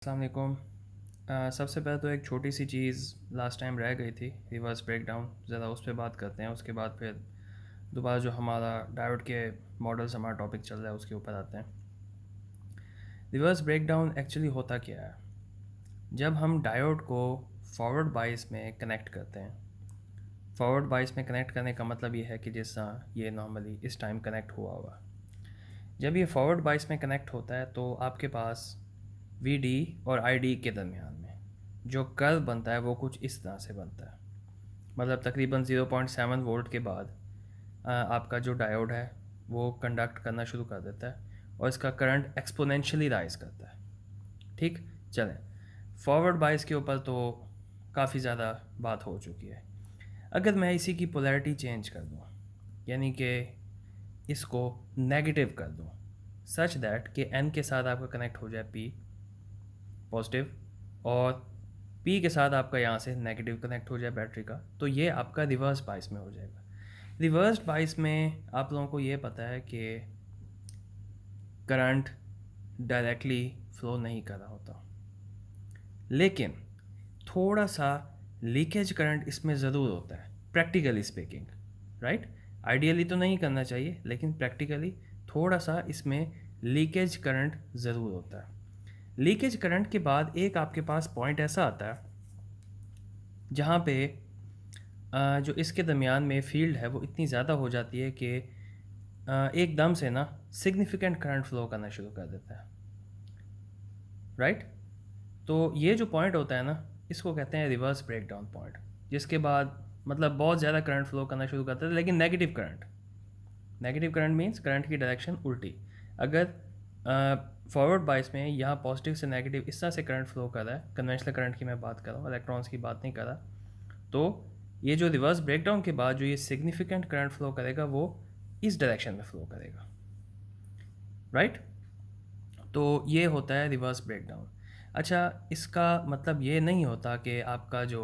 अस्सलाम वालेकुम। सबसे पहले तो एक छोटी सी चीज़ लास्ट टाइम रह गई थी, रिवर्स ब्रेकडाउन। ज़रा उस पर बात करते हैं, उसके बाद फिर दोबारा जो हमारा डायोड के मॉडल्स हमारा टॉपिक चल रहा है उसके ऊपर आते हैं। रिवर्स ब्रेकडाउन एक्चुअली होता क्या है? जब हम डायोड को फॉरवर्ड बाइस में कनेक्ट करते हैं, फॉरवर्ड बाइस में कनेक्ट करने का मतलब ये है कि जैसा ये नॉर्मली इस टाइम कनेक्ट हुआ हुआ, जब ये फॉरवर्ड बाइस में कनेक्ट होता है तो आपके पास वी डी और आई डी के दरमियान में जो कर्व बनता है वो कुछ इस तरह से बनता है। मतलब तकरीबन 0.7 वोल्ट के बाद आपका जो डायोड है वो कंडक्ट करना शुरू कर देता है और इसका करंट एक्सपोनेंशियली राइज करता है। ठीक, चलें, फॉरवर्ड बाइस के ऊपर तो काफ़ी ज़्यादा बात हो चुकी है। अगर मैं इसी की पोलैरिटी चेंज कर दूँ, यानी कि इसको नेगेटिव कर दूँ, सच दैट कि एन के साथ आपका कनेक्ट हो जाए पी पॉजिटिव और पी के साथ आपका यहाँ से नेगेटिव कनेक्ट हो जाए बैटरी का, तो ये आपका रिवर्स बाइस में हो जाएगा। रिवर्स बाइस में आप लोगों को ये पता है कि करंट डायरेक्टली फ्लो नहीं कर रहा होता, लेकिन थोड़ा सा लीकेज करंट इसमें ज़रूर होता है, प्रैक्टिकली स्पीकिंग, राइट। आइडियली तो नहीं करना चाहिए, लेकिन प्रैक्टिकली थोड़ा सा इसमें लीकेज करंट ज़रूर होता है। लीकेज करंट के बाद एक आपके पास पॉइंट ऐसा आता है जहाँ पे जो इसके दरमियान में फील्ड है वो इतनी ज़्यादा हो जाती है कि एकदम से ना सिग्निफिकेंट करंट फ्लो करना शुरू कर देता है, राइट। तो ये जो पॉइंट होता है ना, इसको कहते हैं रिवर्स ब्रेकडाउन पॉइंट, जिसके बाद मतलब बहुत ज़्यादा करंट फ्लो करना शुरू करता है, लेकिन negative current. Negative current means current की डायरेक्शन उल्टी। अगर फॉरवर्ड बाइस में यहाँ पॉजिटिव से नेगेटिव इस तरह से करंट फ्लो कर रहा है, कन्वेंशनल करंट की मैं बात कर रहा हूँ, इलेक्ट्रॉन्स की बात नहीं कर रहा, तो ये जो रिवर्स ब्रेकडाउन के बाद जो ये सिग्निफिकेंट करंट फ्लो करेगा वो इस डायरेक्शन में फ्लो करेगा, राइट। तो ये होता है रिवर्स ब्रेकडाउन। अच्छा, इसका मतलब ये नहीं होता कि आपका जो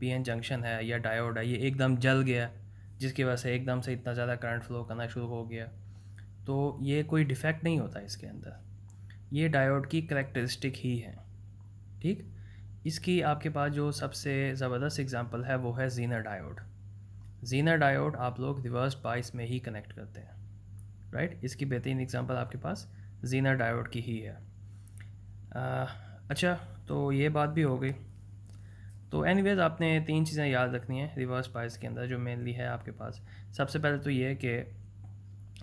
पीएन जंक्शन है या डायोड है ये एकदम जल गया, जिसकी वजह से एकदम से इतना ज़्यादा करंट फ्लो करना शुरू हो गया। तो ये कोई डिफेक्ट नहीं होता इसके अंदर, ये डायोड की करेक्टरिस्टिक ही है, ठीक। इसकी आपके पास जो सबसे ज़बरदस्त एग्जांपल है वो है जीनर डायोड। जीनर डायोड आप लोग रिवर्स बाइस में ही कनेक्ट करते हैं, राइट। इसकी बेहतरीन एग्जांपल आपके पास जीनर डायोड की ही है। अच्छा, तो ये बात भी हो गई। तो एनीवेज आपने तीन चीज़ें याद रखनी है रिवर्स बाइस के अंदर जो मेनली है आपके पास। सबसे पहले तो ये कि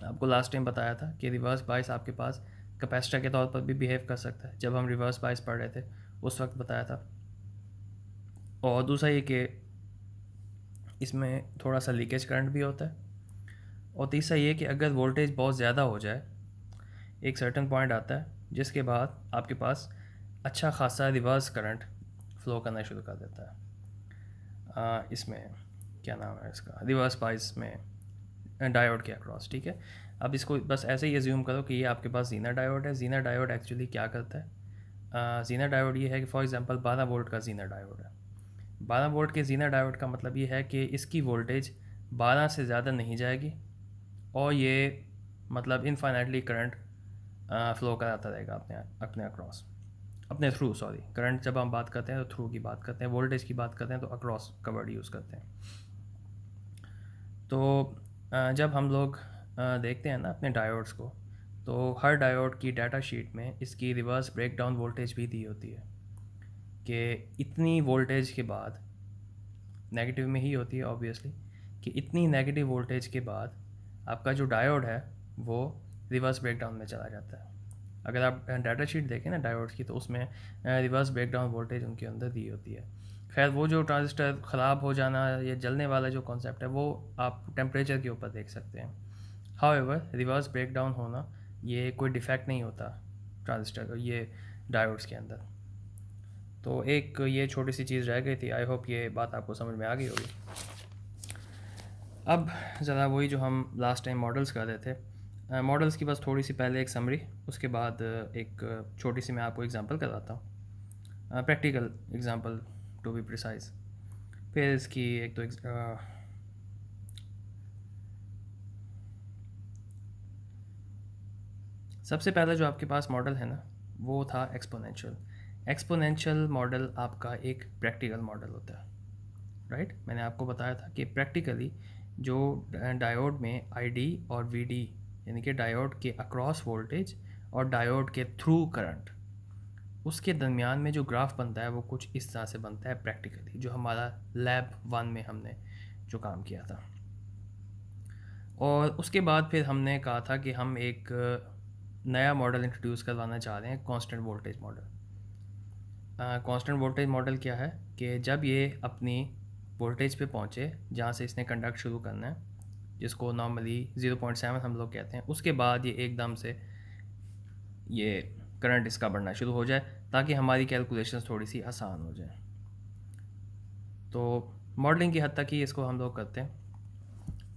आपको लास्ट टाइम बताया था कि रिवर्स बाइस आपके पास कैपेसिटर के तौर पर भी बिहेव कर सकता है, जब हम रिवर्स बाइस पढ़ रहे थे उस वक्त बताया था। और दूसरा ये कि इसमें थोड़ा सा लीकेज करंट भी होता है। और तीसरा ये कि अगर वोल्टेज बहुत ज़्यादा हो जाए, एक सर्टन पॉइंट आता है जिसके बाद आपके पास अच्छा खासा रिवर्स करंट फ्लो करना शुरू कर देता है। इसमें क्या नाम है इसका, रिवर्स बाइस में डायोड के अक्रॉस, ठीक है। अब इसको बस ऐसे ही एज्यूम करो कि ये आपके पास जीनर डायोड है। जीनर डायोड एक्चुअली क्या करता है? जीनर डायोड ये है कि फॉर एग्जांपल 12 वोल्ट का जीनर डायोड है। 12 वोल्ट के जीनर डायोड का मतलब ये है कि इसकी वोल्टेज 12 से ज़्यादा नहीं जाएगी और ये मतलब इनफाइनाइटली करंट फ्लो कराता रहेगा अपने अपने अक्रॉस, अपने थ्रू, सॉरी, करंट जब हम बात करते हैं तो थ्रू की बात करते हैं, वोल्टेज की बात करते हैं तो अक्रॉस का वर्ड यूज़ करते हैं। तो जब हम लोग देखते हैं ना अपने डायोड्स को, तो हर डायोड की डाटा शीट में इसकी रिवर्स ब्रेकडाउन वोल्टेज भी दी होती है कि इतनी वोल्टेज के बाद, नेगेटिव में ही होती है ऑब्वियसली, कि इतनी नेगेटिव वोल्टेज के बाद आपका जो डायोड है वो रिवर्स ब्रेकडाउन में चला जाता है। अगर आप डाटा शीट देखें ना डायोड्स की, तो उसमें रिवर्स ब्रेकडाउन वोल्टेज उनके अंदर दी होती है। खैर, वो जो ट्रांजिस्टर ख़राब हो जाना या जलने वाला जो कॉन्सेप्ट है वो आप टेम्परेचर के ऊपर देख सकते हैं। हाउएवर रिवर्स ब्रेकडाउन होना ये कोई डिफेक्ट नहीं होता ट्रांजिस्टर ये डायोड्स के अंदर। तो एक ये छोटी सी चीज़ रह गई थी, आई होप ये बात आपको समझ में आ गई होगी। अब ज़रा वही जो हम लास्ट टाइम मॉडल्स कर रहे थे, मॉडल्स की बस थोड़ी सी पहले एक समरी, उसके बाद एक छोटी सी मैं आपको एग्जांपल कराता हूँ, practical example to be precise. फिर इसकी एक तो सबसे पहला जो आपके पास मॉडल है ना वो था एक्सपोनेंशियल। एक्सपोनेंशियल मॉडल आपका एक प्रैक्टिकल मॉडल होता है, राइट। मैंने आपको बताया था कि प्रैक्टिकली जो डायोड में आईडी और वीडी यानी कि डायोड के अक्रॉस वोल्टेज और डायोड के थ्रू करंट, उसके दरमियान में जो ग्राफ बनता है वो कुछ इस तरह से बनता है प्रैक्टिकली, जो हमारा लैब 1 में हमने जो काम किया था। और उसके बाद फिर हमने कहा था कि हम एक नया मॉडल इंट्रोड्यूस करवाना चाह रहे हैं, constant voltage model. Constant voltage model क्या है कि जब ये अपनी वोल्टेज पे पहुँचे जहाँ से इसने कंडक्ट शुरू करना है, जिसको नॉर्मली 0.7 हम लोग कहते हैं, उसके बाद ये एकदम से ये करंट इसका बढ़ना शुरू हो जाए ताकि हमारी कैलकुलेशंस थोड़ी सी आसान हो जाए। तो मॉडलिंग की हद तक ही इसको हम लोग करते हैं।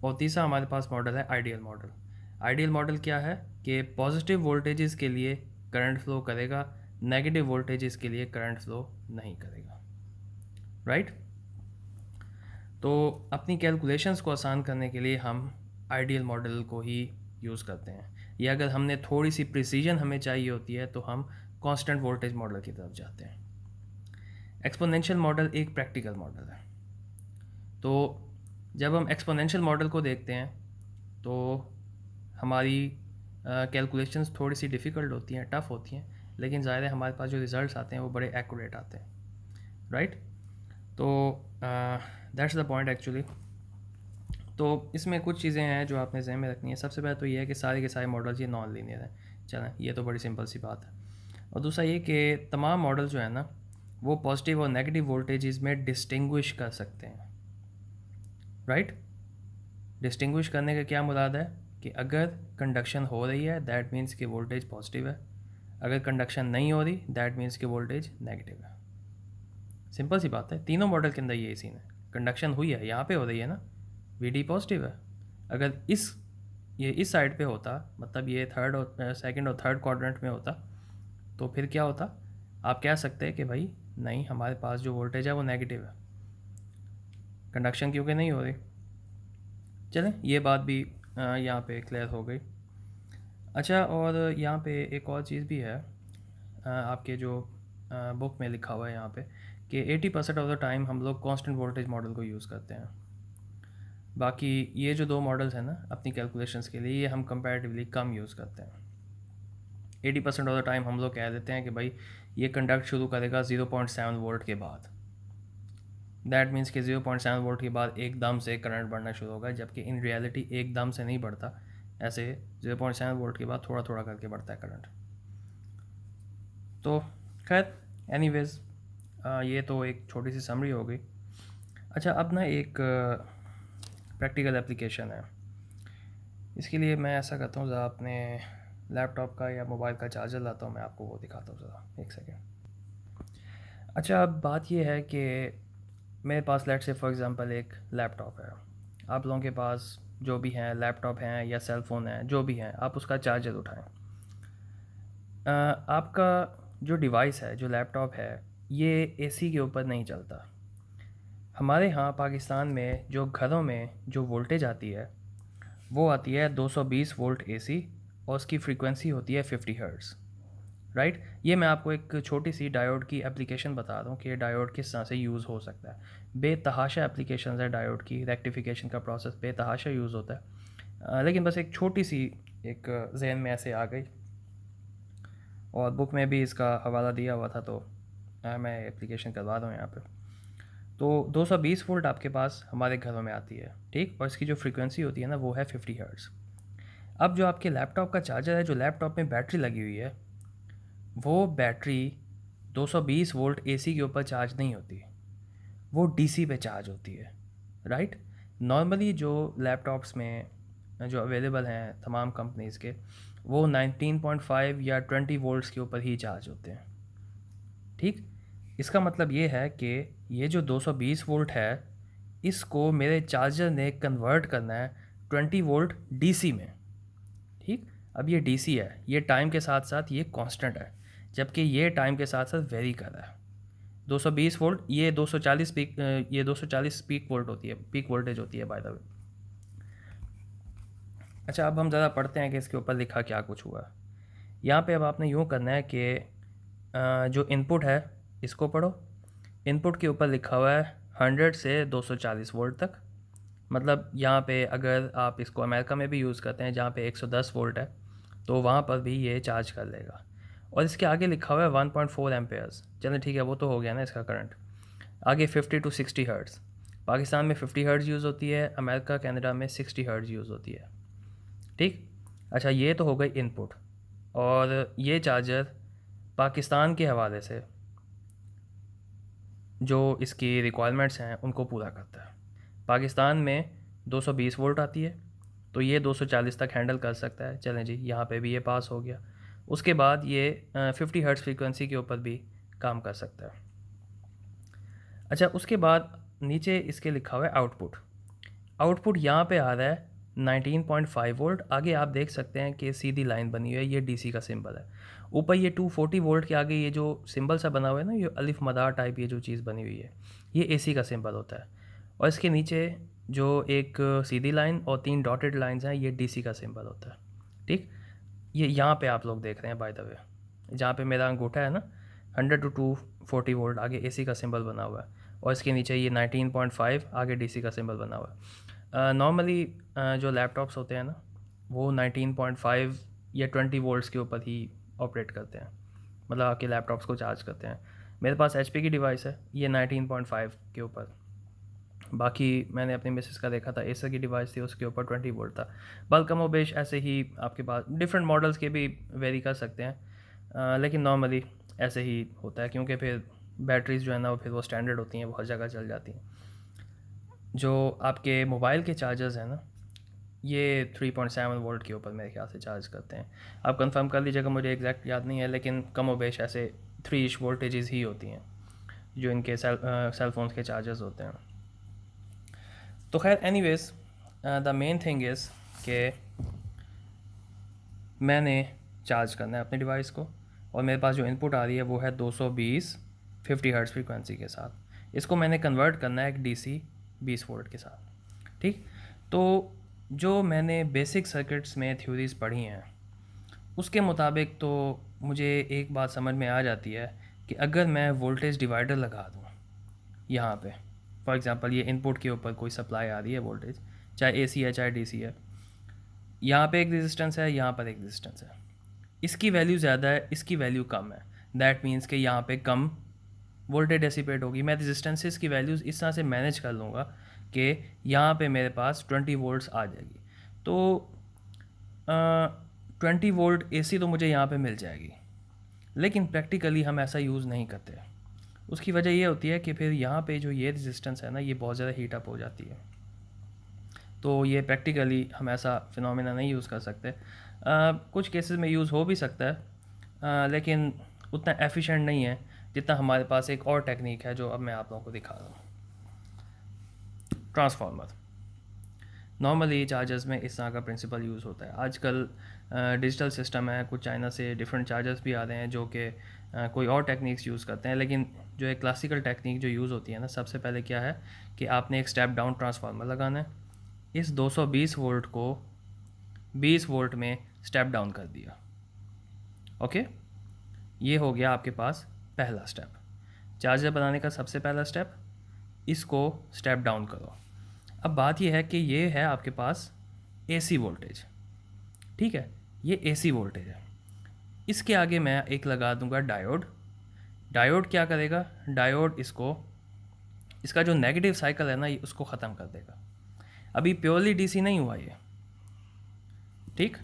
और तीसरा हमारे पास मॉडल है आइडियल मॉडल। आइडियल मॉडल क्या है कि पॉजिटिव वोल्टेजेस के लिए करंट फ्लो करेगा, नेगेटिव वोल्टेजेस के लिए करंट फ्लो नहीं करेगा, राइट। तो अपनी कैलकुलेशंस को आसान करने के लिए हम आइडियल मॉडल को ही यूज़ करते हैं, या अगर हमने थोड़ी सी प्रिसीजन हमें चाहिए होती है तो हम कांस्टेंट वोल्टेज मॉडल की तरफ जाते हैं। एक्सपोनेंशियल मॉडल एक प्रैक्टिकल मॉडल है। तो जब हम एक्सपोनेंशियल मॉडल को देखते हैं तो हमारी कैलकुलेशंस थोड़ी सी डिफ़िकल्ट होती हैं, टफ़ होती हैं, लेकिन ज़ाहिर है हमारे पास जो रिज़ल्ट्स आते हैं वो बड़े एक्यूरेट आते हैं, राइट। तो दैट्स द पॉइंट एक्चुअली। तो इसमें कुछ चीज़ें हैं जो आपने ज़हन में रखनी है। सबसे पहले तो ये है कि सारे के सारे मॉडल्स ये नॉन लीनियर हैं, चलें, ये तो बड़ी सिंपल सी बात है। और दूसरा ये कि तमाम मॉडल जो है ना वो पॉजिटिव और नेगेटिव वोल्टेजेस में डिस्टिंग्विश कर सकते हैं, राइट। डिस्टिंग्विश करने का क्या मुराद है कि अगर कंडक्शन हो रही है दैट मीन्स कि वोल्टेज पॉजिटिव है, अगर कंडक्शन नहीं हो रही दैट मीन्स कि वोल्टेज नेगेटिव है। सिंपल सी बात है, तीनों मॉडल के अंदर यही सीन है। कंडक्शन हुई है, यहाँ पे हो रही है ना, वी पॉजिटिव है। अगर ये इस साइड पे होता, मतलब ये थर्ड और सेकंड और थर्ड क्वाड्रेंट में होता, तो फिर क्या होता, आप कह सकते हैं कि भाई नहीं, हमारे पास जो वोल्टेज है वो नेगेटिव है, कंडक्शन क्योंकि नहीं हो रही। चलें, ये बात भी यहाँ पे क्लियर हो गई। अच्छा, और यहाँ पे एक और चीज़ भी है, आपके जो बुक में लिखा हुआ है यहाँ पे कि 80% ऑफ द टाइम हम लोग कांस्टेंट वोल्टेज मॉडल को यूज़ करते हैं। बाकी ये जो दो मॉडल्स हैं ना अपनी कैलकुलेशंस के लिए, ये हम कंपैरेटिवली कम यूज़ करते हैं। 80% ऑफ द टाइम हम लोग कह देते हैं कि भाई ये कंडक्ट शुरू करेगा 0.7 वोल्ट के बाद, दैट मीन्स कि 0.7 वोल्ट के बाद एकदम से करंट बढ़ना शुरू होगा, जबकि इन रियलिटी एकदम से नहीं बढ़ता, ऐसे 0.7 वोल्ट के बाद थोड़ा थोड़ा करके बढ़ता है करंट। तो खैर एनीवेज, ये तो एक छोटी सी समरी हो गई। अच्छा, अब ना एक प्रैक्टिकल एप्लीकेशन है। इसके लिए मैं ऐसा करता हूँ, ज़रा अपने लैपटॉप का या मोबाइल का चार्जर लाता हूँ, मैं आपको वो दिखाता हूँ, ज़रा एक सेकेंड। अच्छा, अब बात ये है कि मेरे पास लेट से फॉर एग्ज़ाम्पल एक लैपटॉप है, आप लोगों के पास जो भी हैं लैपटॉप हैं या सेल फ़ोन है, जो भी हैं, आप उसका चार्जर उठाएं। आपका जो डिवाइस है, जो लैपटॉप है, ये एसी के ऊपर नहीं चलता। हमारे यहाँ पाकिस्तान में जो घरों में जो वोल्टेज आती है वो आती है 220 वोल्ट एसी, और उसकी फ्रीक्वेंसी होती है 50 हर्ट्ज़, राइट। ये मैं आपको एक छोटी सी डायोड की एप्लीकेशन बता दूँ कि डायोड किस तरह से यूज़ हो सकता है। बेतहाशा एप्लीकेशन है डायोड की, रेक्टिफिकेशन का प्रोसेस बेतहाशा यूज़ होता है, लेकिन बस एक छोटी सी एक जहन में ऐसे आ गई, और बुक में भी इसका हवाला दिया हुआ था, तो मैं एप्लीकेशन करवा दूँ यहाँ पर। तो 220 वोल्ट आपके पास हमारे घरों में आती है, ठीक, और इसकी जो फ्रीक्वेंसी होती है ना वो है 50 हर्ट्ज़। अब जो आपके लैपटॉप का चार्जर है, जो लैपटॉप में बैटरी लगी हुई है, वो बैटरी 220 वोल्ट एसी के ऊपर चार्ज नहीं होती, वो डीसी पे चार्ज होती है, राइट। नॉर्मली जो लैपटॉप्स में जो अवेलेबल हैं तमाम कंपनीज़ के, वो 19.5 या 20 वोल्ट्स के ऊपर ही चार्ज होते हैं, ठीक। इसका मतलब ये है कि ये जो 220 वोल्ट है, इसको मेरे चार्जर ने कन्वर्ट करना है 20 वोल्ट डीसी में, ठीक। अब ये डीसी है, ये टाइम के साथ साथ ये कांस्टेंट है, जबकि ये टाइम के साथ साथ वेरी कर रहा है। 220 वोल्ट, ये 240 पीक, ये 240 पीक वोल्ट होती है, पीक वोल्टेज होती है बाय द वे। अच्छा, अब हम ज़रा पढ़ते हैं कि इसके ऊपर लिखा क्या कुछ हुआ। यहाँ पे अब आपने यूँ करना है कि जो इनपुट है इसको पढ़ो। इनपुट के ऊपर लिखा हुआ है 100 से 240 वोल्ट तक। मतलब यहाँ पे अगर आप इसको अमेरिका में भी यूज़ करते हैं जहाँ पे 110 वोल्ट है तो वहाँ पर भी ये चार्ज कर लेगा। और इसके आगे लिखा हुआ है 1.4 एम्पेयर्स। चलिए ठीक है, वो तो हो गया ना इसका करंट। आगे 50 टू 60 हर्ट्ज़। पाकिस्तान में 50 हर्ट्ज़ यूज़ होती है, अमेरिका कनाडा में 60 हर्ट्ज़ यूज़ होती है। ठीक। अच्छा, ये तो हो गई इनपुट। और ये चार्जर पाकिस्तान के हवाले से जो इसकी रिक्वायरमेंट्स हैं उनको पूरा करता है। पाकिस्तान में 220 वोल्ट आती है तो ये 240 तक हैंडल कर सकता है। चलें जी, यहाँ पे भी ये पास हो गया। उसके बाद ये 50 हर्ट्ज़ फ्रीक्वेंसी के ऊपर भी काम कर सकता है। अच्छा, उसके बाद नीचे इसके लिखा हुआ है आउटपुट। आउटपुट यहाँ पे आ रहा है 19.5 वोल्ट। आगे आप देख सकते हैं कि सीधी लाइन बनी हुई है, ये डीसी का सिंबल है। ऊपर ये 240 वोल्ट के आगे ये जो सिंबल सा बना हुआ है ना, ये अलिफ मदार टाइप ये जो चीज़ बनी हुई है, ये एसी का सिंबल होता है। और इसके नीचे जो एक सीधी लाइन और 3 डॉटेड लाइंस हैं, ये डीसी का सिंबल होता है। ठीक। ये यहाँ पे आप लोग देख रहे हैं बाय द वे, जहाँ पे मेरा अंगूठा है ना, 100 टू 240 वोल्ट आगे एसी का सिंबल बना हुआ है और इसके नीचे ये 19.5 आगे डीसी का सिंबल बना हुआ है। नॉर्मली जो लैपटॉप्स होते हैं ना, वो 19.5 या 20 वोल्ट्स के ऊपर ही ऑपरेट करते हैं, मतलब आपके लैपटॉप्स को चार्ज करते हैं। मेरे पास एचपी की डिवाइस है, ये 19.5 के ऊपर। बाकी मैंने अपनी मिसेस का देखा था, एसर की डिवाइस थी, उसके ऊपर 20 वोल्ट था। बल्कमोबेश ऐसे ही आपके पास डिफरेंट मॉडल्स के भी वेरी कर सकते हैं, लेकिन नॉर्मली ऐसे ही होता है, क्योंकि फिर बैटरीज जो है ना, वो फिर वो स्टैंडर्ड होती हैं, वो हर जगह चल जाती हैं। जो आपके मोबाइल के चार्जर्स हैं ना, ये 3.7 वोल्ट के ऊपर मेरे ख्याल से चार्ज करते हैं। आप कंफर्म कर लीजिएगा, मुझे एग्जैक्ट याद नहीं है, लेकिन कमोबेश ऐसे 3 वोल्टेजेस ही होती हैं जो इनके सेल फोन्स के चार्जर्स होते हैं। तो खैर anyways, the main thing is कि मैंने चार्ज करना है अपने डिवाइस को, और मेरे पास जो इनपुट आ रही है वो है 220 50 हर्ट्ज़ फ्रीक्वेंसी के साथ। इसको मैंने कन्वर्ट करना है एक डीसी 20 वोल्ट के साथ। ठीक। तो जो मैंने बेसिक सर्किट्स में थ्योरीज पढ़ी हैं उसके मुताबिक तो मुझे एक बात समझ में आ जाती है कि अगर मैं वोल्टेज डिवाइडर लगा दूँ यहाँ पे, फॉर एग्ज़ाम्पल ये इनपुट के ऊपर कोई सप्लाई आ रही है वोल्टेज, चाहे एसी है चाहे डीसी है, यहाँ पे एक रेजिस्टेंस है, यहाँ पर एक रेजिस्टेंस है, इसकी वैल्यू ज़्यादा है, इसकी वैल्यू कम है, दैट मीन्स कि यहाँ पे कम वोल्टेज डेसिपेट होगी। मैं रेजिस्टेंसेस की वैल्यूज़ इस तरह से मैनेज कर लूँगा कि यहाँ पे मेरे पास 20 वोल्ट्स आ जाएगी। तो 20 वोल्ट एसी तो मुझे यहाँ पे मिल जाएगी, लेकिन प्रैक्टिकली हम ऐसा यूज़ नहीं करते। उसकी वजह ये होती है कि फिर यहाँ पे जो ये रेजिस्टेंस है ना, ये बहुत ज़्यादा हीट अप हो जाती है। तो ये प्रैक्टिकली हम ऐसा फिनोमेना नहीं यूज़ कर सकते। कुछ केसेस में यूज़ हो भी सकता है, लेकिन उतना एफिशिएंट नहीं है जितना हमारे पास एक और टेक्निक है जो अब मैं आप लोगों को दिखा रहा हूँ। ट्रांसफार्मर। नॉर्मली चार्जर्स में इस तरह का प्रिंसिपल यूज़ होता है। आजकल डिजिटल सिस्टम है, कुछ चाइना से डिफरेंट चार्जर्स भी आ रहे हैं जो कि कोई और टेक्निक्स यूज़ करते हैं, लेकिन जो एक क्लासिकल टेक्निक जो यूज़ होती है ना, सबसे पहले क्या है कि आपने एक स्टेप डाउन ट्रांसफार्मर लगाना है। इस 220 वोल्ट को 20 वोल्ट में स्टेप डाउन कर दिया। ओके, ये हो गया आपके पास पहला स्टेप। चार्जर बनाने का सबसे पहला स्टेप, इसको स्टेप डाउन करो। अब बात यह है कि ये है आपके पास एसी वोल्टेज। ठीक है, ये एसी वोल्टेज है। इसके आगे मैं एक लगा दूंगा डायोड। डायोड क्या करेगा, डायोड इसका जो नेगेटिव साइकिल है ना, ये उसको ख़त्म कर देगा। अभी प्योरली डीसी नहीं हुआ ये। ठीक,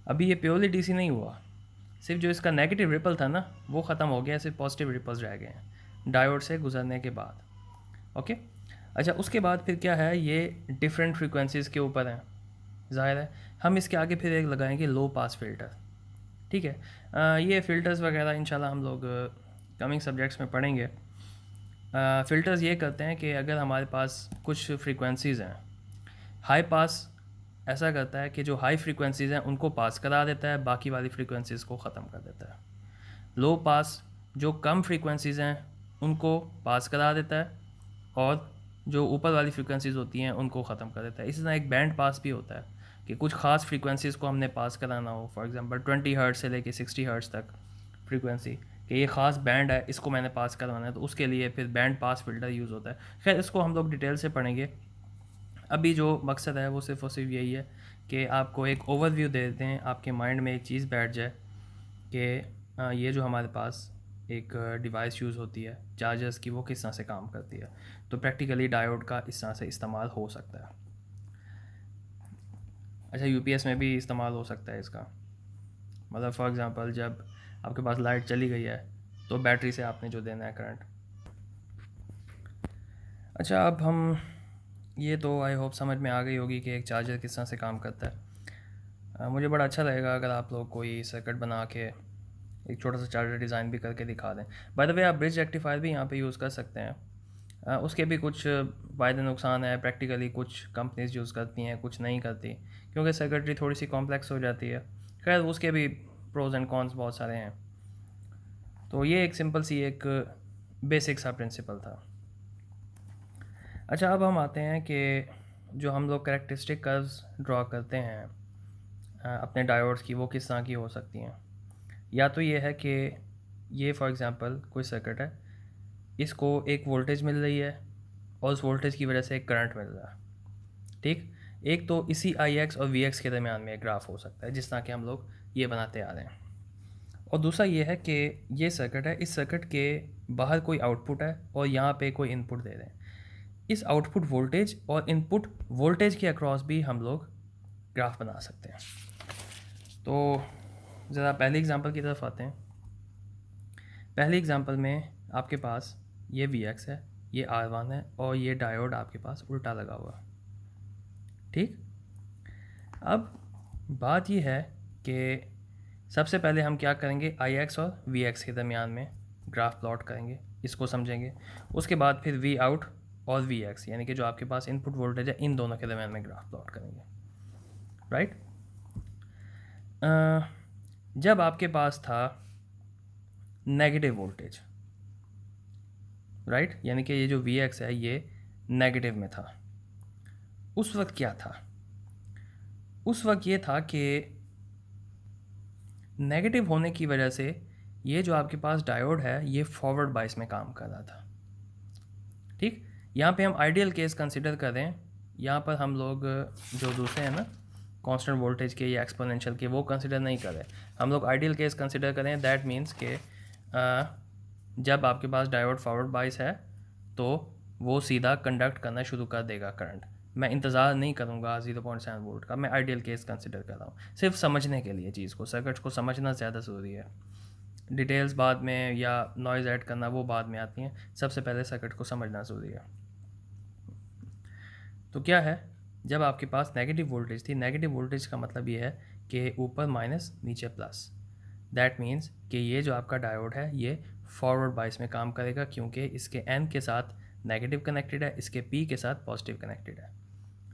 अभी ये प्योरली डीसी नहीं हुआ, सिर्फ जो इसका नेगेटिव रिपल था ना वो ख़त्म हो गया, सिर्फ पॉजिटिव रिपल्स रह गए हैं डायोड से गुजरने के बाद। ओके। अच्छा, उसके बाद फिर क्या है, ये डिफरेंट फ्रीक्वेंसीज़ के ऊपर हैं, ज़ाहिर है। हम इसके आगे फिर एक लगाएंगे लो पास फिल्टर। ठीक है, ये फ़िल्टर्स वगैरह इंशाल्लाह हम लोग कमिंग सब्जेक्ट्स में पढ़ेंगे। फ़िल्टर्स ये करते हैं कि अगर हमारे पास कुछ फ्रीक्वेंसीज़ हैं, हाई पास ऐसा करता है कि जो हाई फ्रीक्वेंसीज़ हैं उनको पास करा देता है, बाकी वाली फ्रीक्वेंसीज़ को ख़त्म कर देता है। लो पास जो कम फ्रीक्वेंसीज़ हैं उनको पास करा देता है, और जो ऊपर वाली फ्रीक्वेंसीज़ होती हैं उनको ख़त्म कर देता है। इसी तरह एक बैंड पास भी होता है, कि कुछ ख़ास फ्रीक्वेंसीज़ को हमने पास कराना हो, फॉर एग्जांपल 20 हर्ट्ज़ से लेके 60 हर्ट्ज़ तक फ्रीक्वेंसी, कि ये ख़ास बैंड है, इसको मैंने पास करवाना है, तो उसके लिए फिर बैंड पास फ़िल्टर यूज़ होता है। खैर इसको हम लोग डिटेल से पढ़ेंगे। अभी जो मकसद है वो सिर्फ़ और सिर्फ यही है कि आपको एक ओवरव्यू दे देते हैं, आपके माइंड में एक चीज़ बैठ जाए कि ये जो हमारे पास एक डिवाइस यूज़ होती है चार्जर्स की, वो किस तरह से काम करती है। तो प्रैक्टिकली डायोड का इस तरह से इस्तेमाल हो सकता है। अच्छा, यूपीएस में भी इस्तेमाल हो सकता है इसका, मतलब फॉर एग्ज़ाम्पल जब आपके पास लाइट चली गई है तो बैटरी से आपने जो देना है करंट। अच्छा, अब हम ये तो आई होप समझ में आ गई होगी कि एक चार्जर किस तरह से काम करता है। मुझे बड़ा अच्छा लगेगा अगर आप लोग कोई सर्किट बना के एक छोटा सा चार्जर डिज़ाइन भी करके दिखा दें। बाय द वे, आप ब्रिज रेक्टिफायर भी यहाँ पे यूज़ कर सकते हैं। उसके भी कुछ फ़ायदे नुकसान है। प्रैक्टिकली कुछ कंपनीज यूज़ करती हैं, कुछ नहीं करती, क्योंकि सर्किटरी थोड़ी सी कॉम्प्लेक्स हो जाती है। खैर उसके भी प्रोज एंड कॉन्स बहुत सारे हैं। तो ये एक सिंपल सी एक बेसिक सा प्रिंसिपल था। अच्छा, अब हम आते हैं कि जो हम लोग कैरेक्टरिस्टिक कर्व्स ड्रॉ करते हैं अपने डायोड्स की, वो किस तरह की हो सकती हैं। या तो ये है कि ये फॉर एग्ज़ाम्पल कोई सर्किट है, इसको एक वोल्टेज मिल रही है और उस वोल्टेज की वजह से एक करंट मिल रहा है। ठीक, एक तो इसी आई एक्स और वी एक्स के दरमियान में एक ग्राफ हो सकता है जिस तरह के हम लोग ये बनाते आ रहे हैं। और दूसरा ये है कि ये सर्किट है, इस सर्किट के बाहर कोई आउटपुट है और यहाँ पे कोई इनपुट दे रहे हैं। इस आउटपुट वोल्टेज और इनपुट वोल्टेज के अक्रॉस भी हम लोग ग्राफ बना सकते हैं। तो ज़रा पहले एग्जांपल की तरफ आते हैं। पहले एग्जांपल में आपके पास ये वी एक्स है, ये R1 है और ये डायोड आपके पास उल्टा लगा हुआ। ठीक, अब बात ये है कि सबसे पहले हम क्या करेंगे, आई एक्स और वी एक्स के दरमियान में ग्राफ प्लॉट करेंगे, इसको समझेंगे। उसके बाद फिर वी आउट और वी एक्स, यानी कि जो आपके पास इनपुट वोल्टेज है, इन दोनों के दरमियान में ग्राफ प्लॉट करेंगे। राइट, जब आपके पास था नेगेटिव वोल्टेज, राइट, यानी कि ये जो वी एक्स है ये नेगेटिव में था, उस वक्त क्या था? उस वक्त ये था कि नेगेटिव होने की वजह से ये जो आपके पास डायोड है ये फॉरवर्ड बायस में काम कर रहा था। ठीक, यहाँ पे हम आइडियल केस कंसिडर करें, यहाँ पर हम लोग जो दूसरे हैं ना कांस्टेंट वोल्टेज के या एक्सपोनेंशियल के, वो कंसिडर नहीं करें। हम लोग आइडियल केस कंसिडर करें। दैट मीन्स के जब आपके पास डायोड फॉरवर्ड बायस है तो वो सीधा कंडक्ट करना शुरू कर देगा करंट। मैं इंतज़ार नहीं करूँगा 0.7 वोल्ट का, मैं आइडियल केस कंसिडर कर रहा हूँ सिर्फ समझने के लिए। चीज़ को, सर्किट्स को समझना ज़्यादा ज़रूरी है। डिटेल्स बाद में या नॉइज़ ऐड करना वो बाद में आती हैं, सबसे पहले सर्किट को समझना ज़रूरी है। तो क्या है, जब आपके पास नेगेटिव वोल्टेज थी, नेगेटिव वोल्टेज का मतलब ये है कि ऊपर माइनस नीचे प्लस। दैट मीन्स कि ये जो आपका डायोड है ये फॉरवर्ड बायस में काम करेगा, क्योंकि इसके एन के साथ नेगेटिव कनेक्टेड है, इसके पी के साथ पॉजिटिव कनेक्टेड है।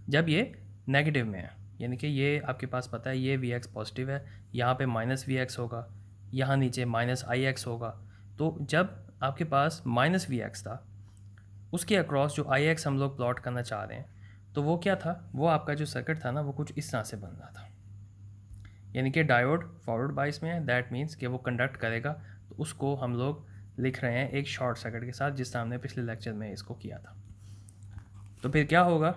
जब ये नेगेटिव में है, यानी कि ये आपके पास पता है ये वी एक्स पॉजिटिव है, यहाँ पे माइनस वी एक्स होगा, यहाँ नीचे माइनस आई एक्स होगा। तो जब आपके पास माइनस वी एक्स था, उसके अक्रॉस जो आई एक्स हम लोग प्लॉट करना चाह रहे हैं, तो वो क्या था, वो आपका जो सर्किट था ना वो कुछ इस तरह से बन रहा था। यानी कि डायोड फॉरवर्ड बायस में है, दैट मीन्स कि वो कंडक्ट करेगा। तो उसको हम लोग लिख रहे हैं एक शॉर्ट सर्किट के साथ, जिस तरह हमने पिछले लेक्चर में इसको किया था। तो फिर क्या होगा,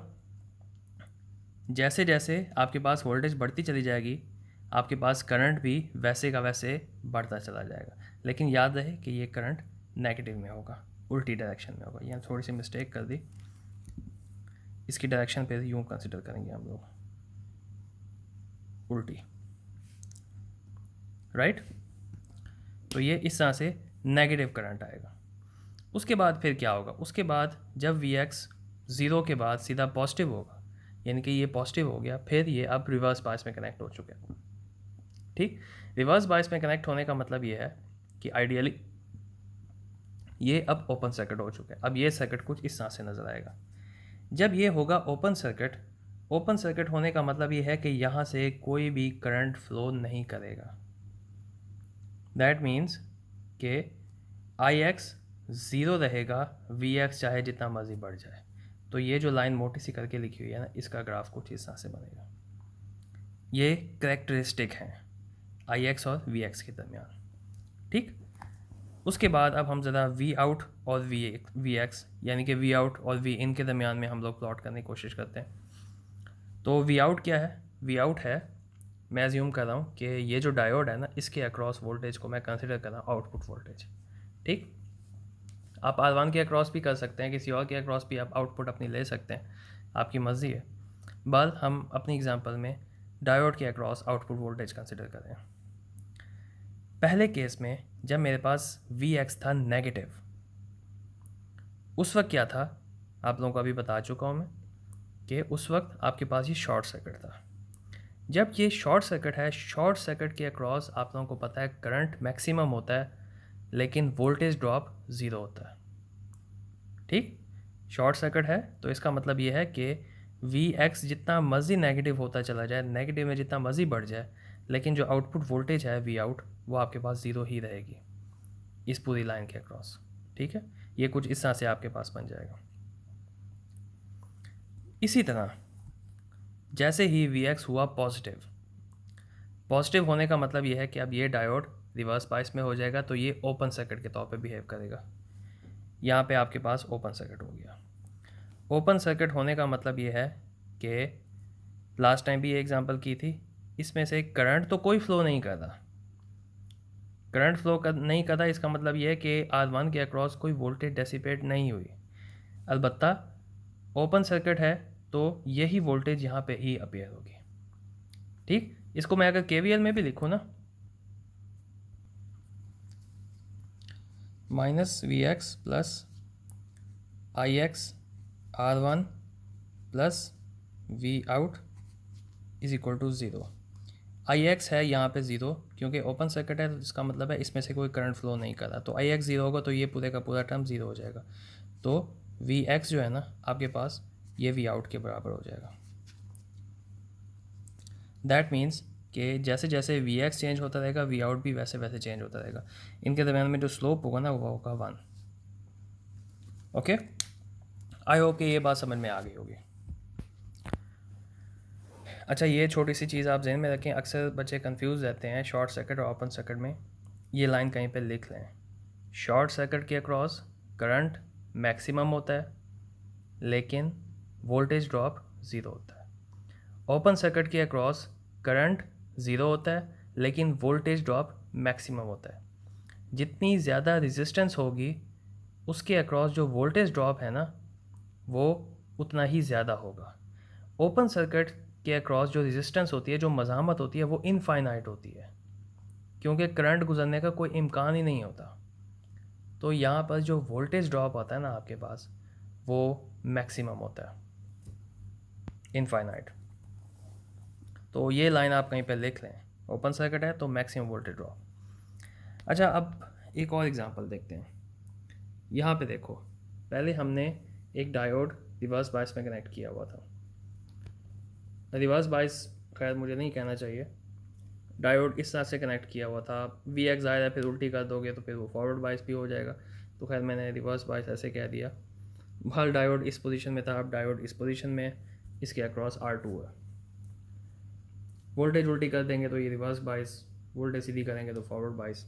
जैसे जैसे आपके पास वोल्टेज बढ़ती चली जाएगी, आपके पास करंट भी वैसे का वैसे बढ़ता चला जाएगा। लेकिन याद रहे कि ये करंट नेगेटिव में होगा, उल्टी डायरेक्शन में होगा। यहाँ थोड़ी सी मिस्टेक कर दी, इसकी डायरेक्शन पे यूँ कंसिडर करेंगे हम लोग, उल्टी। राइट, तो ये इस तरह से नेगेटिव करंट आएगा। उसके बाद फिर क्या होगा, उसके बाद जब वी एक्स 0 के बाद सीधा पॉजिटिव होगा, यानी कि ये पॉजिटिव हो गया, फिर ये अब रिवर्स बायस में कनेक्ट हो चुके हैं। ठीक, रिवर्स बायस में कनेक्ट होने का मतलब ये है कि आइडियली ये अब ओपन सर्किट हो चुका है। अब ये सर्किट कुछ इस तरह से नज़र आएगा। जब ये होगा ओपन सर्किट, ओपन सर्किट होने का मतलब ये है कि यहाँ से कोई भी करंट फ्लो नहीं करेगा। दैट मीन्स कि आई एक्स 0 रहेगा, वी एक्स चाहे जितना मर्जी बढ़ जाए। तो ये जो लाइन मोटी सी करके लिखी हुई है ना, इसका ग्राफ कुछ इस तरह से बनेगा। ये करेक्टरिस्टिक हैं आई एक्स और वी एक्स के दरमियान, ठीक। उसके बाद अब हम ज़रा वी आउट और वी एक्स यानी कि वी आउट और वी इन के दरमियान में हम लोग प्लॉट करने की कोशिश करते हैं। तो वी आउट क्या है? वी आउट है, मैं अज्यूम कर रहा हूँ कि ये जो डायोड है ना, इसके अक्रॉस वोल्टेज को मैं कंसिडर कर रहा हूँ आउटपुट वोल्टेज, ठीक। आप R1 के अक्रॉस भी कर सकते हैं, किसी और के अक्रॉस भी आप आउटपुट अपनी ले सकते हैं, आपकी मर्ज़ी है। बल हम अपनी एग्जांपल में डायोड के अक्रॉस आउटपुट वोल्टेज कंसिडर करें। पहले केस में जब मेरे पास वी एक्स था नेगेटिव, उस वक्त क्या था, आप लोगों को अभी बता चुका हूँ मैं कि उस वक्त आपके पास ये शॉर्ट सर्किट था। जब ये शॉर्ट सर्किट है, शॉर्ट सर्किट के अक्रॉस आप लोगों को पता है करंट मैक्सिमम होता है लेकिन वोल्टेज ड्रॉप ज़ीरो होता है, ठीक। शॉर्ट सर्किट है तो इसका मतलब ये है कि वी एक्स जितना मर्जी नेगेटिव होता चला जाए, नेगेटिव में जितना मर्जी बढ़ जाए, लेकिन जो आउटपुट वोल्टेज है वी आउट, वो आपके पास ज़ीरो ही रहेगी इस पूरी लाइन के अक्रॉस, ठीक है। ये कुछ इस तरह से आपके पास बन जाएगा। इसी तरह जैसे ही वी एक्स हुआ पॉजिटिव, पॉजिटिव होने का मतलब ये है कि अब ये डायोड रिवर्स बायस में हो जाएगा, तो ये ओपन सर्किट के तौर पे बिहेव करेगा। यहाँ पे आपके पास ओपन सर्किट हो गया। ओपन सर्किट होने का मतलब ये है कि लास्ट टाइम भी ये एग्जांपल की थी, इसमें से करंट तो कोई फ्लो नहीं कर रहा, करंट फ्लो नहीं कर रहा, इसका मतलब ये है कि R1 के अक्रॉस कोई वोल्टेज डेसिपेट नहीं हुई। अलबत्ता ओपन सर्किट है तो यही वोल्टेज यहाँ पे ही अपीयर होगी, ठीक। इसको मैं अगर KVL में भी लिखूँ ना, minus V X plus I X R1 plus V out is equal to zero. I X है यहाँ पे ज़ीरो क्योंकि ओपन सर्किट है, तो इसका मतलब है इसमें से कोई करंट फ्लो नहीं कर रहा, तो आई एक्स ज़ीरो होगा तो ये पूरे का पूरा टर्म ज़ीरो हो जाएगा। तो वी एक्स जो है ना आपके पास, ये वी आउट के बराबर हो जाएगा। दैट मीन्स कि जैसे जैसे वी एक्स चेंज होता रहेगा, वी आउट भी वैसे वैसे चेंज होता रहेगा। इनके दरम्यान में जो स्लोप होगा ना वो होगा 1। ओके, आई होप कि ये बात समझ में आ गई होगी। अच्छा, ये छोटी सी चीज़ आप जहन में रखें, अक्सर बच्चे कंफ्यूज रहते हैं शॉर्ट सर्किट और ओपन सर्किट में। ये लाइन कहीं पे लिख लें, शॉर्ट सर्किट के अक्रॉस करंट मैक्सिमम होता है लेकिन वोल्टेज ड्रॉप ज़ीरो होता है। ओपन सर्किट के अक्रॉस करंट ज़ीरो होता है लेकिन वोल्टेज ड्रॉप मैक्सिमम होता है। जितनी ज़्यादा रेजिस्टेंस होगी उसके अक्रॉस जो वोल्टेज ड्रॉप है ना वो उतना ही ज़्यादा होगा। ओपन सर्किट के अक्रॉस जो रेजिस्टेंस होती है, जो मज़ामत होती है, वो इनफाइनाइट होती है क्योंकि करंट गुजरने का कोई इम्कान ही नहीं होता। तो यहाँ पर जो वोल्टेज ड्रॉप आता है ना आपके पास, वो मैक्सिमम होता है, इनफाइनाइट। तो ये लाइन आप कहीं पर लिख लें, ओपन सर्किट है तो मैक्सिमम वोल्टेज ड्रॉप। अच्छा, अब एक और एग्जांपल देखते हैं। यहाँ पे देखो, पहले हमने एक डायोड रिवर्स बायस में कनेक्ट किया हुआ था। रिवर्स बायस खैर मुझे नहीं कहना चाहिए, डायोड इस तरह से कनेक्ट किया हुआ था। वी एक्स ज़ाहिर है फिर उल्टी कर दोगे तो फिर वो फॉरवर्ड बायस भी हो जाएगा, तो खैर मैंने रिवर्स बायस ऐसे कह दिया। हर डायोड इस पोजीशन में था, अब डायोड इस पोजीशन में, इसके अक्रॉस R2 है। वोल्टेज उल्टी कर देंगे तो ये रिवर्स बायस, वोल्टेज सीधी करेंगे तो forward bias,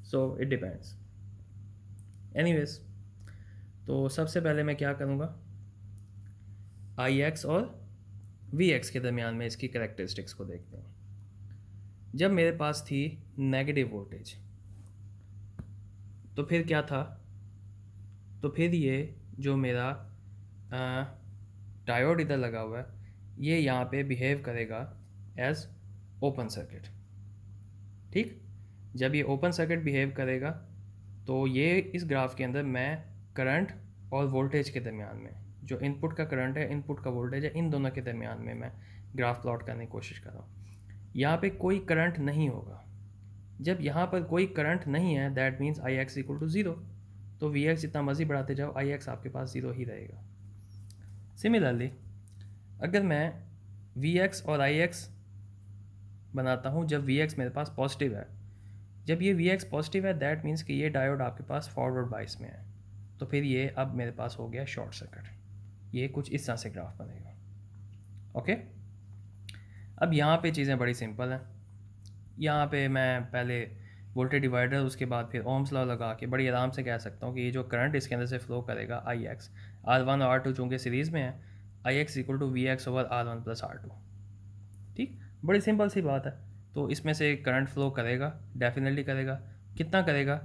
so it depends. Anyways, तो सबसे पहले मैं क्या करूँगा, आई एक्स और वी एक्स के दरमियान में इसकी करेक्टरिस्टिक्स को देखते हैं। जब मेरे पास थी नेगेटिव वोल्टेज तो फिर क्या था, तो फिर ये जो मेरा डायोड इधर लगा हुआ है, ये यहाँ पे बिहेव करेगा एज ओपन सर्किट, ठीक। जब ये ओपन सर्किट बिहेव करेगा तो ये इस ग्राफ के अंदर मैं करंट और वोल्टेज के दरमियान में, जो इनपुट का करंट है, इनपुट का वोल्टेज है, इन दोनों के दरमियान में मैं ग्राफ प्लॉट करने की कोशिश कर रहा हूँ। यहाँ पे कोई करंट नहीं होगा। जब यहाँ पर कोई करंट नहीं है, that means I X equal to zero, तो वी एक्स जितना मर्जी बढ़ाते जाओ, आई एक्स आपके पास ज़ीरो ही रहेगा। सिमिलरली अगर मैं वी एक्स और आई एक्स बनाता हूँ जब वी एक्स मेरे पास पॉजिटिव है, जब ये वी एक्स पॉजिटिव है दैट मीन्स कि ये डायोड आपके पास फॉरवर्ड बायस में है, तो फिर ये अब मेरे पास हो गया शॉर्ट सर्किट। ये कुछ इस तरह से ग्राफ बनेगा। ओके, अब यहाँ पे चीज़ें बड़ी सिंपल हैं। यहाँ पे मैं पहले वोल्टेज डिवाइडर, उसके बाद फिर ओम्स लॉ लगा के बड़ी आराम से कह सकता हूँ कि ये जो करंट इसके अंदर से फ्लो करेगा आई एक्स, R1 और R2 चूँकि सीरीज़ में है, I X equal to V X over R1 plus R2। ठीक, बड़ी सिंपल सी बात है। तो इसमें से करंट फ्लो करेगा, डेफिनेटली करेगा। कितना करेगा?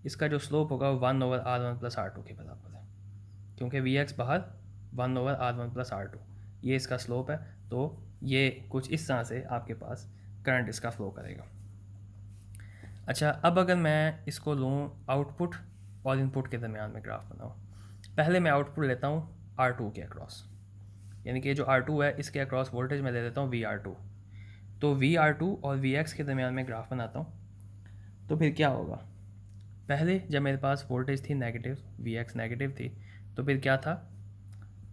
इसका जो स्लोप होगा 1 ओवर R1 प्लस R2 के बराबर है, क्योंकि वी एक्स बाहर 1 ओवर R1 प्लस R2, ये इसका स्लोप है। तो ये कुछ इस तरह से आपके पास करंट इसका फ्लो करेगा। अच्छा, अब अगर मैं इसको लूँ आउटपुट और इनपुट के दरमियान में ग्राफ बनाऊँ, पहले मैं आउटपुट लेता हूँ R2 के अक्रॉस, यानी कि जो R2 है इसके अक्रॉस वोल्टेज मैं ले लेता हूँ VR2। तो VR2 और Vx के दरमियान में ग्राफ बनाता हूँ। तो फिर क्या होगा? पहले जब मेरे पास वोल्टेज थी नेगेटिव, Vx नेगेटिव थी, तो फिर क्या था?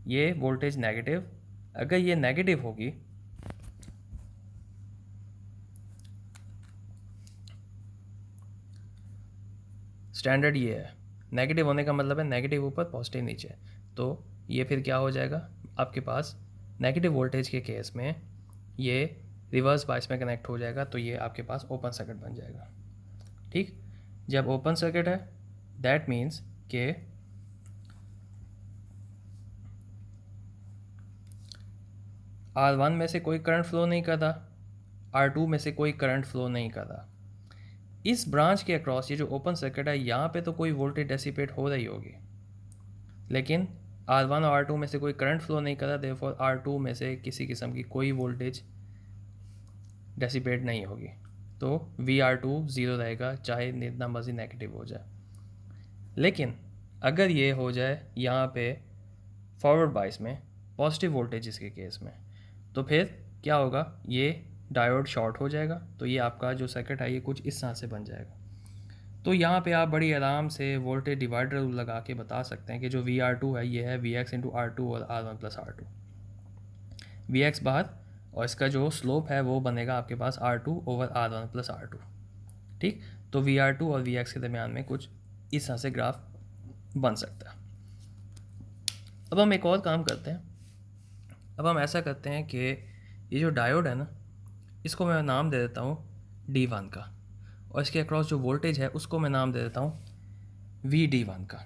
ये वोल्टेज नेगेटिव, अगर ये नेगेटिव होगी स्टैंडर्ड ये है, नेगेटिव होने का मतलब है नेगेटिव ऊपर पॉजिटिव नीचे। तो ये फिर क्या हो जाएगा आपके पास? नेगेटिव वोल्टेज के केस में ये रिवर्स बायस में कनेक्ट हो जाएगा, तो ये आपके पास ओपन सर्किट बन जाएगा। ठीक, जब ओपन सर्किट है दैट मीन्स के R1 में से कोई करंट फ्लो नहीं कर रहा, R2 में से कोई करंट फ्लो नहीं कर रहा। इस ब्रांच के अक्रॉस ये जो ओपन सर्किट है यहाँ पे तो कोई वोल्टेज डेसिपेट हो रही होगी, लेकिन R1 और R2 में से कोई करंट फ्लो नहीं कर रहा, देयरफॉर R2 में से किसी किस्म की कोई वोल्टेज डेसिपेट नहीं होगी। तो VR2 ज़ीरो रहेगा, चाहे जितना मर्जी नेगेटिव हो जाए। लेकिन अगर ये हो जाए यहाँ पे फॉरवर्ड बाइस में पॉजिटिव वोल्टेज के केस में, तो फिर क्या होगा? ये डायोड शॉर्ट हो जाएगा, तो ये आपका जो सर्किट है ये कुछ इस तरह से बन जाएगा। तो यहाँ पे आप बड़ी आराम से वोल्टेज डिवाइडर लगा के बता सकते हैं कि जो VR2 है ये है Vx इंटू R2 और R1 प्लस R2, Vx बाहर, और इसका जो स्लोप है वो बनेगा आपके पास R2 over R1 plus R2। ठीक, तो VR2 और Vx के दरमियान में कुछ इस तरह से ग्राफ बन सकता है। अब हम एक और काम करते हैं। अब हम ऐसा करते हैं कि ये जो डायोड है ना, इसको मैं नाम दे देता हूँ D1 का, और इसके अक्रॉस जो वोल्टेज है उसको मैं नाम दे देता हूँ VD1 का।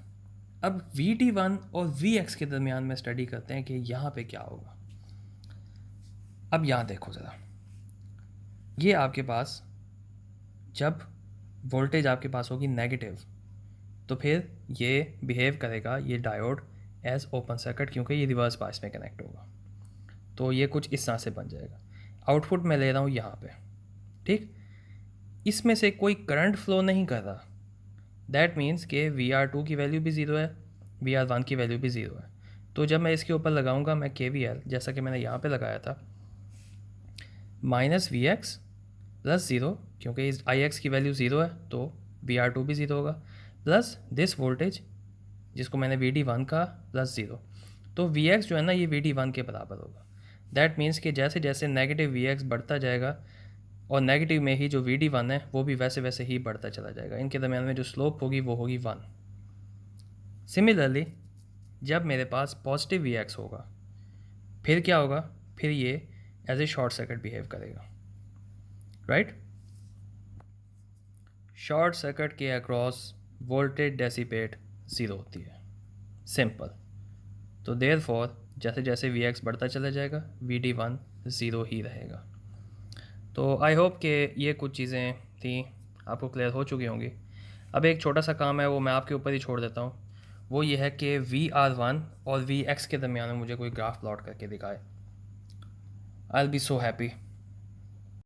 अब VD1 और Vx के दरमियान में स्टडी करते हैं कि यहाँ पे क्या होगा। अब यहाँ देखो ज़रा, ये आपके पास जब वोल्टेज आपके पास होगी नेगेटिव, तो फिर ये बिहेव करेगा ये डायोड एज ओपन सर्किट, क्योंकि ये रिवर्स बायस में कनेक्ट होगा। तो ये कुछ इस तरह से बन जाएगा। आउटपुट मैं ले रहा हूँ यहाँ पे। ठीक, इसमें से कोई करंट फ्लो नहीं कर रहा, दैट मीन्स कि VR2 की वैल्यू भी ज़ीरो है, VR1 की वैल्यू भी ज़ीरो है। तो जब मैं इसके ऊपर लगाऊंगा मैं KVL, जैसा कि मैंने यहाँ पे लगाया था, माइनस Vx प्लस ज़ीरो, क्योंकि इस Ix की वैल्यू ज़ीरो है तो VR2 भी ज़ीरो होगा, प्लस दिस वोल्टेज जिसको मैंने VD1 का प्लस ज़ीरो। तो Vx जो है ना ये VD1 के बराबर होगा। दैट मीन्स कि जैसे जैसे नेगेटिव Vx बढ़ता जाएगा और नेगेटिव में ही जो VD1 है वो भी वैसे वैसे ही बढ़ता चला जाएगा। इनके दरमियान में जो स्लोप होगी वो होगी 1। सिमिलरली जब मेरे पास पॉजिटिव Vx होगा फिर क्या होगा? फिर ये as a short circuit behave करेगा, राइट? शॉर्ट सर्किट के अक्रॉस वोल्टेज डेसिपेट ज़ीरो होती है, सिंपल। तो देयरफॉर जैसे जैसे Vx बढ़ता चला जाएगा VD1 ज़ीरो ही रहेगा। तो आई होप कि ये कुछ चीज़ें थी आपको क्लियर हो चुकी होंगी। अब एक छोटा सा काम है वो मैं आपके ऊपर ही छोड़ देता हूँ, वो ये है कि VR1 और Vx के दरमियान में मुझे कोई ग्राफ प्लॉट करके दिखाए। I will be so happy.